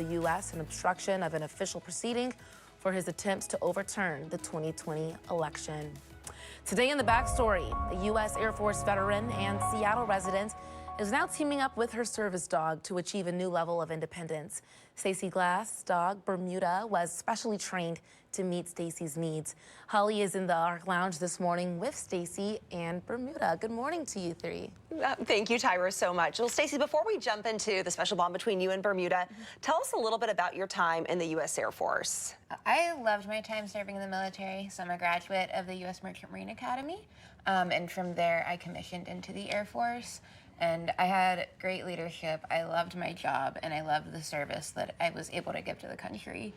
the U.S. in obstruction of an official proceeding for his attempts to overturn the 2020 election. Today in the backstory, a U.S. Air Force veteran and Seattle resident is now teaming up with her service dog to achieve a new level of independence. Stacee Glass' dog, Bermuda, was specially trained to meet Stacee's needs. Holly is in the ARC Lounge this morning with Stacee and Bermuda. Good morning to you three. Thank you, Tyra, so much. Well, Stacee, before we jump into the special bond between you and Bermuda, tell us a little bit about your time in the U.S. Air Force. I loved my time serving in the military, so I'm a graduate of the U.S. Merchant Marine Academy, and from there I commissioned into the Air Force. And I had great leadership. I loved my job, and I loved the service that I was able to give to the country.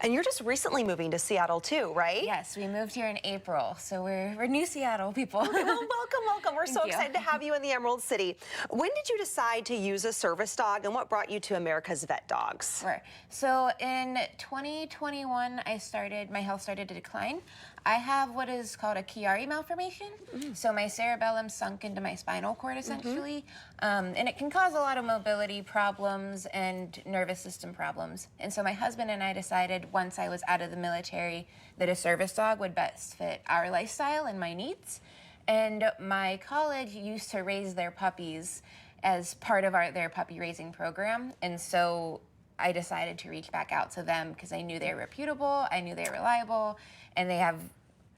And you're just recently moving to Seattle too, right? Yes, we moved here in April, so we're new Seattle people. Well, welcome. We're so excited to have you in the Emerald City. When did you decide to use a service dog, and what brought you to America's VetDogs? Sure. So in 2021, my health started to decline. I have what is called a Chiari malformation. So my cerebellum sunk into my spinal cord, essentially. And it can cause a lot of mobility problems and nervous system problems. And so my husband and I decided once I was out of the military that a service dog would best fit our lifestyle and my needs. And my college used to raise their puppies as part of their puppy raising program. And so I decided to reach back out to them because I knew they were reputable, I knew they were reliable, and they have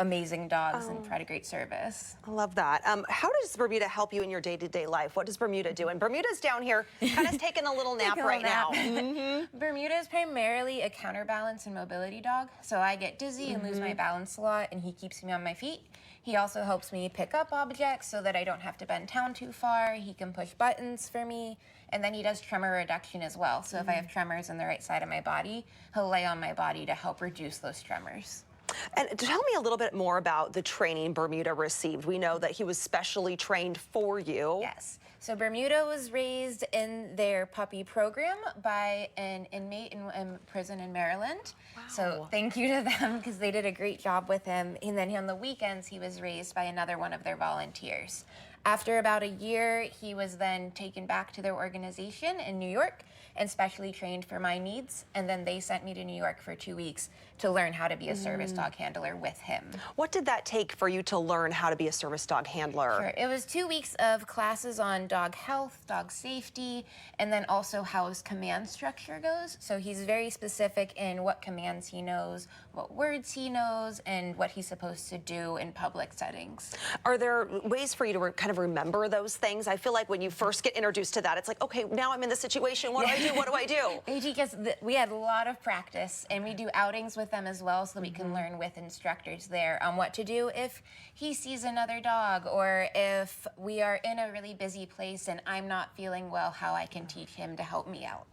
amazing dogs and provide a great service. I love that. How does Bermuda help you in your day-to-day life? What does Bermuda do? And Bermuda's down here kind of taking a little nap right now. Bermuda is primarily a counterbalance and mobility dog. So I get dizzy and lose my balance a lot, and he keeps me on my feet. He also helps me pick up objects so that I don't have to bend down too far. He can push buttons for me. And then he does tremor reduction as well. So if I have tremors on the right side of my body, he'll lay on my body to help reduce those tremors. And tell me a little bit more about the training Bermuda received. We know that he was specially trained for you. Yes. So Bermuda was raised in their puppy program by an inmate in prison in Maryland. Wow. So thank you to them because they did a great job with him. And then on the weekends, he was raised by another one of their volunteers. After about a year, he was then taken back to their organization in New York and specially trained for my needs. And then they sent me to New York for 2 weeks to learn how to be a service dog handler with him. What did that take for you to learn how to be a service dog handler? Sure. It was 2 weeks of classes on dog health, dog safety, and then also how his command structure goes. So he's very specific in what commands he knows, what words he knows, and what he's supposed to do in public settings. Are there ways for you to kind of remember those things? I feel like when you first get introduced to that, it's like, okay, now I'm in this situation. What do I do? What do I do? Because we had a lot of practice, and we do outings with them as well so that we can learn with instructors there on what to do if he sees another dog, or if we are in a really busy place and I'm not feeling well, how I can teach him to help me out.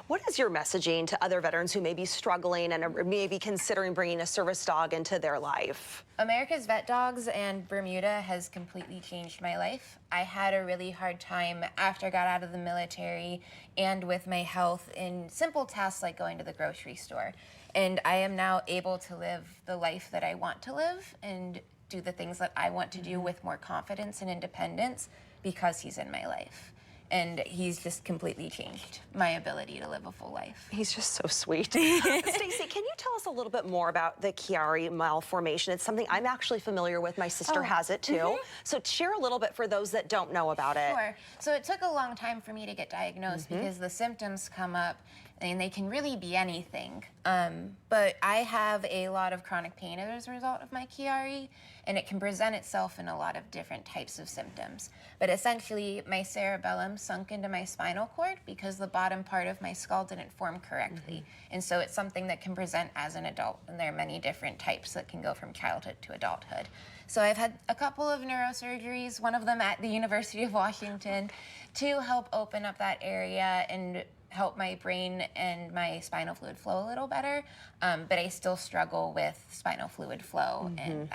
What is your messaging to other veterans who may be struggling and are maybe considering bringing a service dog into their life? America's VetDogs and Bermuda has completely changed my life. I had a really hard time after I got out of the military and with my health in simple tasks like going to the grocery store. And I am now able to live the life that I want to live and do the things that I want to do with more confidence and independence because he's in my life. And he's just completely changed my ability to live a full life. He's just so sweet. Stacee, can you tell us a little bit more about the Chiari malformation? It's something I'm actually familiar with. My sister has it too. So share a little bit for those that don't know about it. Sure. So it took a long time for me to get diagnosed because the symptoms come up and they can really be anything. But I have a lot of chronic pain as a result of my Chiari, and it can present itself in a lot of different types of symptoms. But essentially, my cerebellum sunk into my spinal cord because the bottom part of my skull didn't form correctly. And so it's something that can present as an adult, and there are many different types that can go from childhood to adulthood. So I've had a couple of neurosurgeries, one of them at the University of Washington, to help open up that area and help my brain and my spinal fluid flow a little better, but I still struggle with spinal fluid flow. And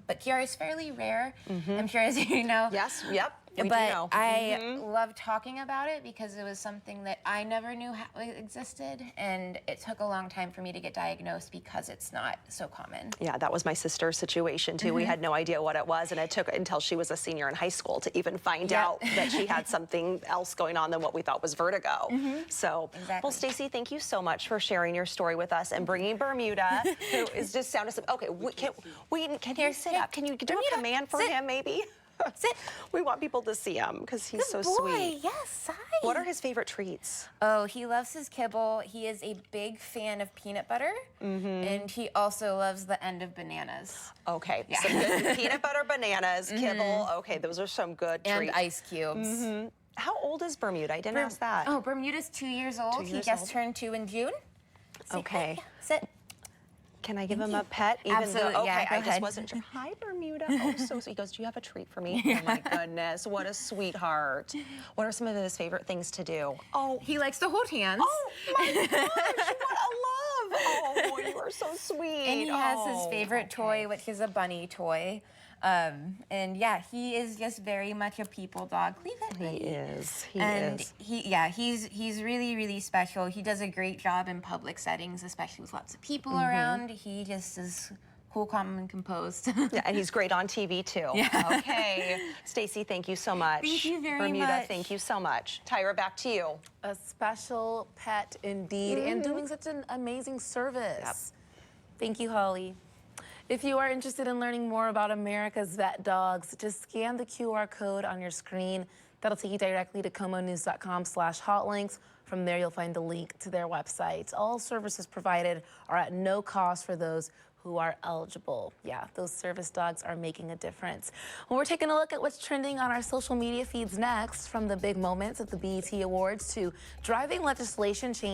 but Chiari is fairly rare, I'm sure, as you know. Yes, yep. We do but know. I love talking about it because it was something that I never knew existed, and it took a long time for me to get diagnosed because it's not so common. Yeah, that was my sister's situation too. We had no idea what it was, and it took until she was a senior in high school to even find out that she had something else going on than what we thought was vertigo. So, well, Stacee, thank you so much for sharing your story with us and bringing Bermuda, who is just sound asleep. Okay, can you sit up? Can you do a command for him, maybe? Sit. We want people to see him because he's so sweet. Yes, hi. What are his favorite treats? Oh, he loves his kibble. He is a big fan of peanut butter, and he also loves the end of bananas. Okay, so good peanut butter, bananas, kibble. Okay, those are some good treats. And ice cubes. How old is Bermuda? I didn't ask that. Oh, Bermuda's 2 years old. He just turned 2 in June. Okay. Sit. Can I give him a pet? Even Absolutely, though, okay, yeah, go I just ahead. wasn't sure. Hi, Bermuda. Oh, so sweet. He goes, do you have a treat for me? Oh, my goodness. What a sweetheart. What are some of his favorite things to do? Oh, He likes to hold hands. oh my gosh, what a love. Oh, you are so sweet. And he has his favorite toy, which is a bunny toy. And yeah, he is just very much a people dog. Leave it. He is. He And is. he's really, really special. He does a great job in public settings, especially with lots of people around. He just is cool, calm, and composed. Yeah, and he's great on TV too. Yeah. Okay. Stacee, thank you so much. Thank you very Bermuda, much. thank you so much. Tyra, back to you. A special pet indeed, and doing such an amazing service. Thank you, Holly. If you are interested in learning more about America's vet dogs, just scan the QR code on your screen. That'll take you directly to komonews.com/hotlinks. From there, you'll find the link to their website. All services provided are at no cost for those who are eligible. Yeah, those service dogs are making a difference. Well, we're taking a look at what's trending on our social media feeds next, from the big moments at the BET Awards to driving legislation change.